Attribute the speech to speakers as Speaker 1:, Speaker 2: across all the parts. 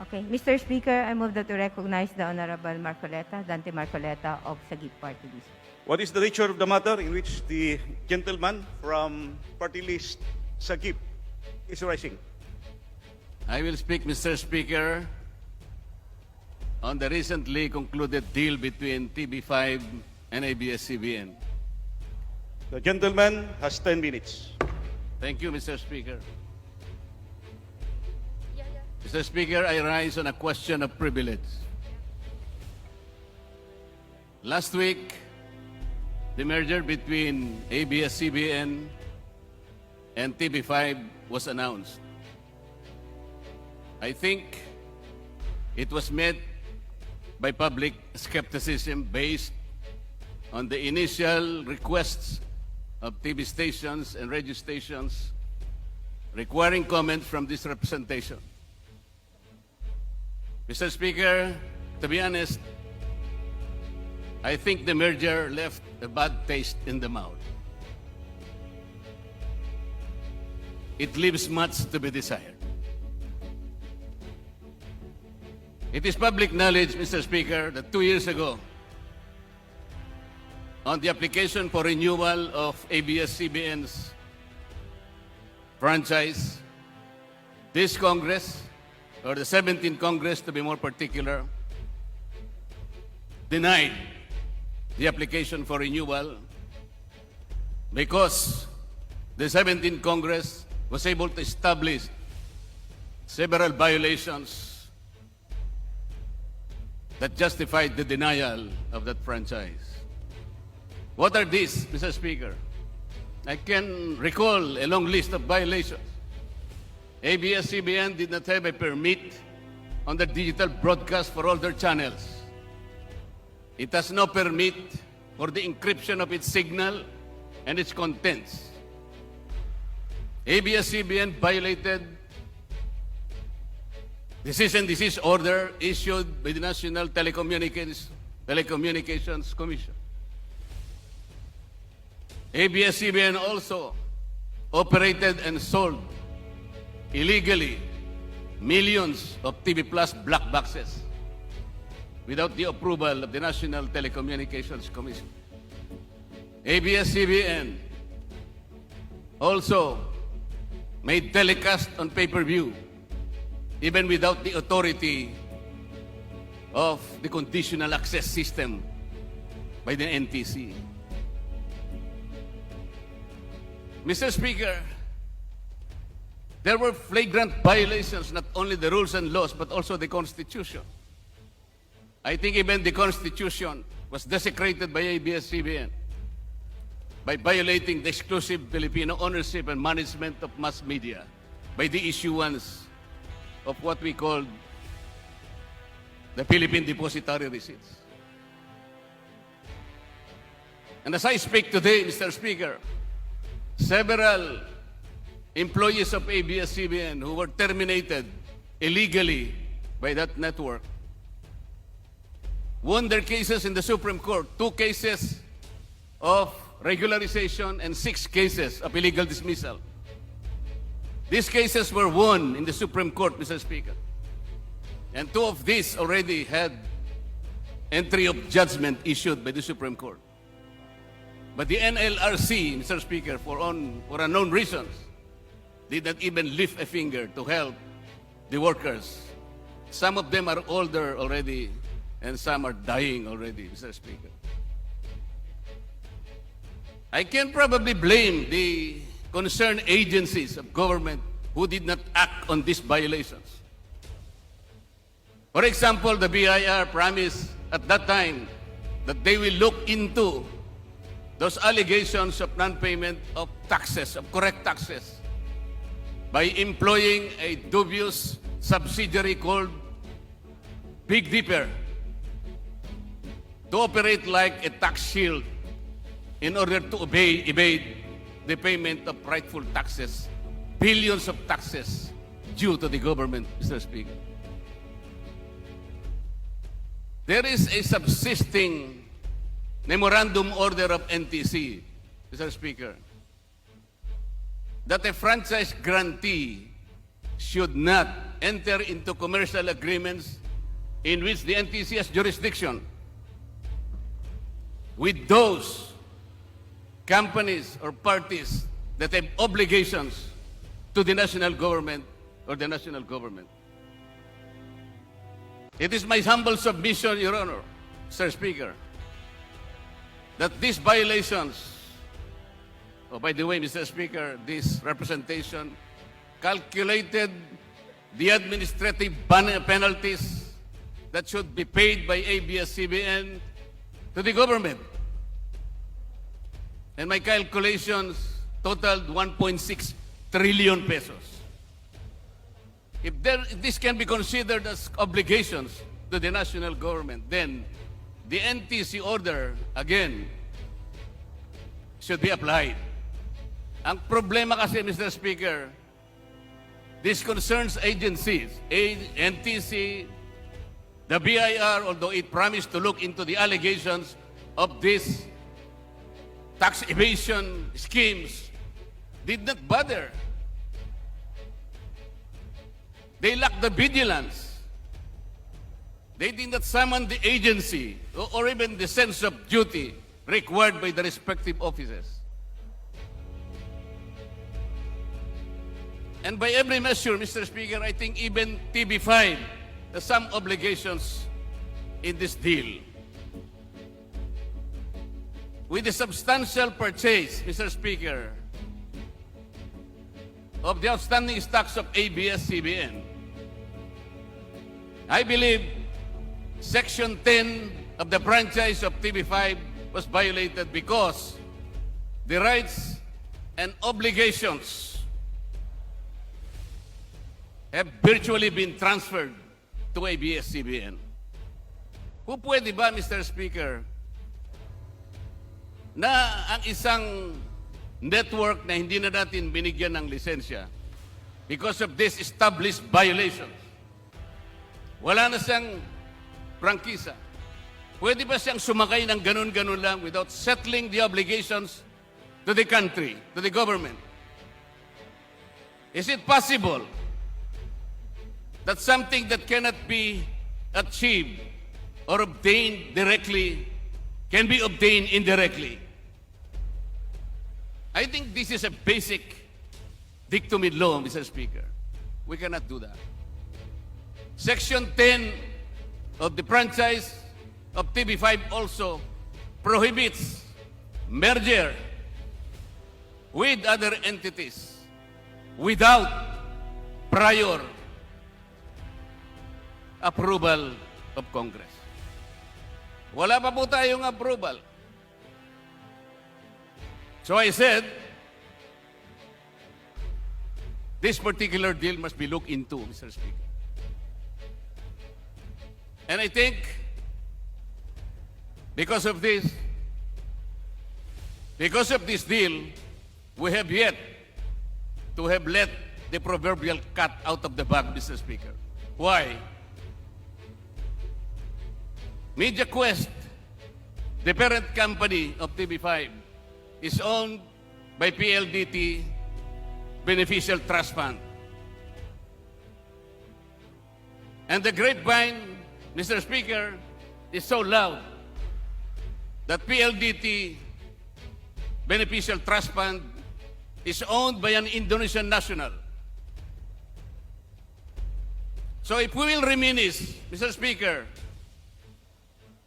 Speaker 1: Okay. Mr. Speaker, I move that to recognize the Honorable Marculeta, Dante Marculeta of Sagip Party List.
Speaker 2: What is the nature of the matter in which the gentleman from party list Sagip is rising?
Speaker 3: I will speak, Mr. Speaker, on the recently concluded deal between TB5 and ABS-CBN.
Speaker 2: The gentleman has 10 minutes.
Speaker 3: Thank you, Mr. Speaker. Mr. Speaker, I rise on a question of privilege. Last week, the merger between ABS-CBN and TB5 was announced. I think it was met by public skepticism based on the initial requests of TV stations and radio stations requiring comment from this representation. Mr. Speaker, to be honest, I think the merger left a bad taste in the mouth. It leaves much to be desired. It is public knowledge, Mr. Speaker, that 2 years ago, on the application for renewal of ABS-CBN's franchise, this Congress, or the 17th Congress to be more particular, denied the application for renewal because the 17th Congress was able to establish several violations that justified the denial of that franchise. What are these, Mr. Speaker? I can recall a long list of violations. ABS-CBN did not have a permit on the digital broadcast for all their channels. It has no permit for the encryption of its signal and its contents. ABS-CBN violated the cease and desist order issued by the National Telecommunications Commission. ABS-CBN also operated and sold illegally millions of TV Plus black boxes without the approval of the National Telecommunications Commission. ABS-CBN also made telecast on pay-per-view even without the authority of the conditional access system by the NTC. Mr. Speaker, there were flagrant violations, not only the rules and laws, but also the Constitution. I think even the Constitution was desecrated by ABS-CBN by violating the exclusive Filipino ownership and management of mass media by the issuance of what we call the Philippine Depositary Receipts. And as I speak today, Mr. Speaker, several employees of ABS-CBN who were terminated illegally by that network won their cases in the Supreme Court, 2 cases of regularization and 6 cases of illegal dismissal. These cases were won in the Supreme Court, Mr. Speaker. And 2 of these already had entry of judgment issued by the Supreme Court. But the NLRC, Mr. Speaker, for unknown reasons, did not even lift a finger to help the workers. Some of them are older already, and some are dying already, Mr. Speaker. I can probably blame the concerned agencies of government who did not act on these violations. For example, the BIR promised at that time that they will look into those allegations of non-payment of taxes, of correct taxes, by employing a dubious subsidiary called Big Dipper to operate like a tax shield in order to evade the payment of rightful taxes, billions of taxes due to the government, Mr. Speaker. There is a subsisting memorandum order of NTC, Mr. Speaker, that a franchise grantee should not enter into commercial agreements in which the NTC has jurisdiction with those companies or parties that have obligations to the national government or the national government. It is my humble submission, Your Honor, Mr. Speaker, that these violations, oh, by the way, Mr. Speaker, this representation calculated the administrative penalties that should be paid by Abs-Cbn to the government. And my calculations totaled 1.6 trillion pesos. If this can be considered as obligations to the national government, then the NTC order, again, should be applied. Ang problema kasi, Mr. Speaker, this concerns agencies, NTC, the BIR, although it promised to look into the allegations of these tax evasion schemes, did not bother. They lacked the vigilance. They did not summon the agency or even the sense of duty required by the respective offices. And by every measure, Mr. Speaker, I think even TV5 has some obligations in this deal. With the substantial purchase, Mr. Speaker, of the outstanding stocks of Abs-Cbn, I believe Section 10 of the franchise of TV5 was violated because the rights and obligations have virtually been transferred to Abs-Cbn. Kung pwede ba, Mr. Speaker, na ang isang network na hindi na natin binigyan ng lisensya because of this established violations, wala na siyang prangkisa. Pwede ba siyang sumakay ng ganun-ganun lang without settling the obligations to the country, to the government? Is it possible that something that cannot be achieved or obtained directly can be obtained indirectly? I think this is a basic dictum in law, Mr. Speaker. We cannot do that. Section 10 of the franchise of TV5 also prohibits merger with other entities without prior approval of Congress. Wala pa po tayong approval. So I said, this particular deal must be looked into, Mr. Speaker. And I think, because of this deal, we have yet to have let the proverbial cat out of the bag, Mr. Speaker. Why? MediaQuest, the parent company of TV5, is owned by PLDT Beneficial Trust Fund. And the grapevine, Mr. Speaker, is so loud that PLDT Beneficial Trust Fund is owned by an Indonesian national. So if we will reminisce, Mr. Speaker,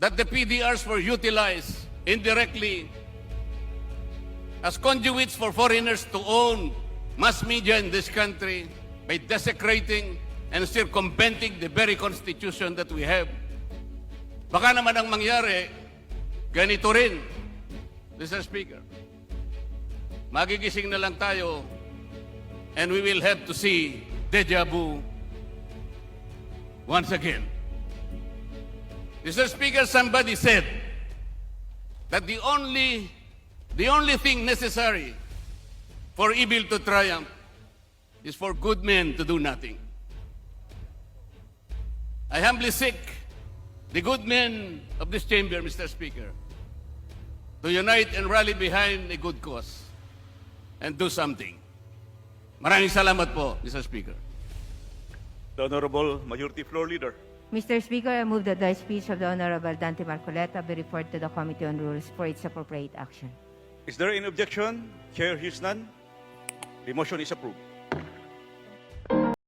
Speaker 3: that the PDRs were utilized indirectly as conduits for foreigners to own mass media in this country by desecrating and circumventing the very constitution that we have. Baka naman ang mangyari, ganito rin, Mr. Speaker. Magigising na lang tayo and we will have to see deja vu once again. Mr. Speaker, somebody said that the only thing necessary for evil to triumph is for good men to do nothing. I humbly seek the good men of this chamber, Mr. Speaker, to unite and rally behind a good cause and do something. Maraming salamat po, Mr. Speaker.
Speaker 2: The Honorable Majority Floor Leader.
Speaker 1: Mr. Speaker, I move that the speech of the Honorable Dante Marculeta be referred to the Committee on Rules for its appropriate action.
Speaker 2: Is there any objection? Chair hears none. The motion is approved.